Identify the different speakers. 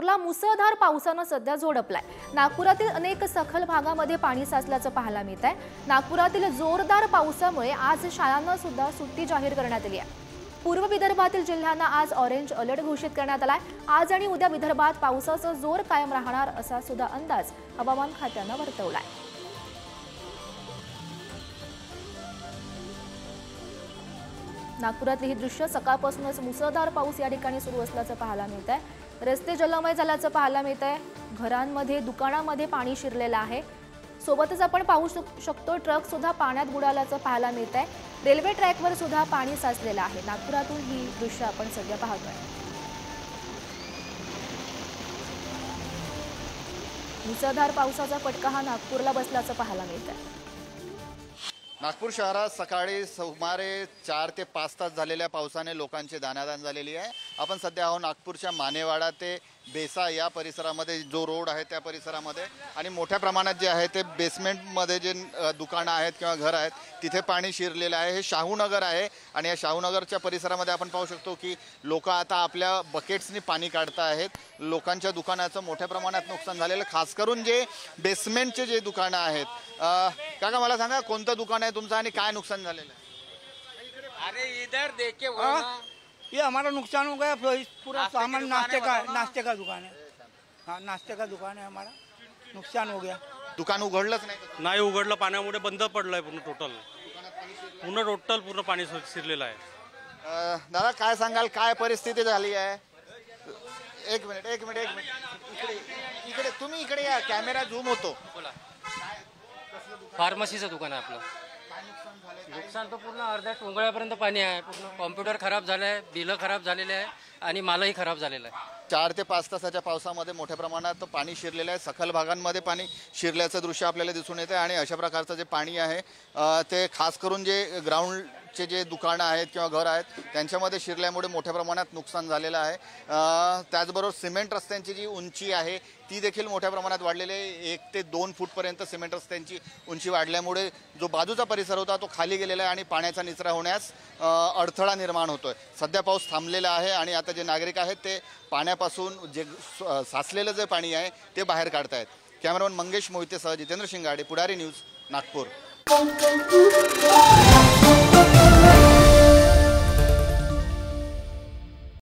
Speaker 1: नागपूरला मुसळधार पावसाने सध्या झोडपलाय। नागपुरातील अनेक सखल भागामध्ये पाणी साचल्याचं पाहायला मिळत आहे। नागपुरातील जोरदार पावसामुळे आज शाळांना सुद्धा सुट्टी जाहीर करण्यात आली आहे। पूर्व विदर्भातील जिल्ह्यांना आज ऑरेंज अलर्ट घोषित करण्यात आलाय। आज आणि उद्या विदर्भात पावसाचा जोर कायम राहणार असा सुद्धा अंदाज हवामान खात्याने वर्तवलाय। नागपुरातली ही दृश्य सकाळपासूनच मुसळधार पाऊस या ठिकाणी सुरू असल्याचं पाहायला मिळत आहे। रस्ते जलमय झाल्याचं पाहायला मिळत आहे। घरांमध्ये दुकानांमध्ये पाणी शिरलेलं आहे। सोबतच आपण पाहू शकतो ट्रक सुद्धा पाण्यात बुडाल्याचं पाहायला मिळत आहे। रेल्वे ट्रॅकवर सुद्धा पाणी साचलेलं आहे। नागपुरातून ही दृश्य आपण सध्या पाहतोय। मुसळधार पावसाचा फटका हा नागपूरला बसल्याचं पाहायला मिळत आहे।
Speaker 2: नागपूर शहरात सकाळी सुमारे 4 ते 5 तास झालेल्या पावसाने लोकांची दाणादाण झालेली आहे। आपण सध्या आहोत नागपूरच्या मानेवाडा ते बेसा या परिसरामध्ये, जो रोड आहे त्या परिसरामध्ये, आणि मोठ्या प्रमाणात जे आहे ते बेसमेंटमध्ये जे दुकानं आहेत किंवा घर आहेत तिथे पाणी शिरलेलं आहे। हे शाहूनगर आहे आणि या शाहूनगरच्या परिसरामध्ये आपण पाहू शकतो की लोक आता आपल्या बकेट्सनी पाणी काढत आहेत। लोकांच्या दुकानाचं मोठ्या प्रमाणात नुकसान झालेलं, खास करून जे बेसमेंटचे जे दुकानं आहेत। काका मला सांगा, कोणतं दुकान आहे तुमचं आणि काय नुकसान झालेलं आहे?
Speaker 3: अरे इधर देखिए
Speaker 4: ये हमारा नुकसान हो गया। पूरा सामान नाश्ते का दुकान है। हाँ, नाश्ते का दुकान है हमारा, नुकसान हो गया।
Speaker 2: दुकान उघडलंच
Speaker 5: नाही उघडलं, पाण्यामुळे बंद पडलंय पूर्ण पूर्ण पाणी शिरलेलं आहे।
Speaker 2: दादा काय सांगाल, काय परिस्थिती झाली आहे? एक मिनिट इकडे तुम्ही इकडे या, कॅमेरा झूम होतो।
Speaker 3: फार्मसीचं दुकान आहे आपलं। नुकसान तर पूर्ण अर्ध्या टोंगळ्यापर्यंत पाणी आहे। पूर्ण कॉम्प्युटर खराब झालाय, बिलं खराब झालेले आहे आणि मालही खराब झालेला आहे।
Speaker 2: 4 ते 5 तासाच्या पावसामध्ये मोठ्या प्रमाणात पाणी शिरलेलं आहे। सखल भागांमध्ये पाणी शिरल्याचं दृश्य आपल्याला दिसून येते आणि अशा प्रकारचं जे पाणी आहे ते खास करून जे ग्राउंडचे जे दुकानं आहेत किंवा घर आहेत त्यांच्यामध्ये शिरल्यामुळे मोठ्या प्रमाणात नुकसान झालेलं आहे। त्याचबरोबर सिमेंट रस्त्यांची जी उंची आहे ती देखील मोठ्या प्रमाणात वाढलेली आहे। 1 ते 2 फूटपर्यंत सिमेंट रस्त्यांची उंची वाढल्यामुळे जो बाजूचा परिसर होता तो खाली गेलेला आहे आणि पाण्याचा निचरा होण्यास अडथळा निर्माण होतोय। सध्या पाऊस थांबलेला आहे आणि आता जे नागरिक आहेत ते पाण्यापासून जे साचलेलं जे पाणी आहे ते बाहेर काढतायत। कॅमेरामन मंगेश मोहितेसह जितेंद्र शिंगाडे, पुढारी न्यूज, नागपूर।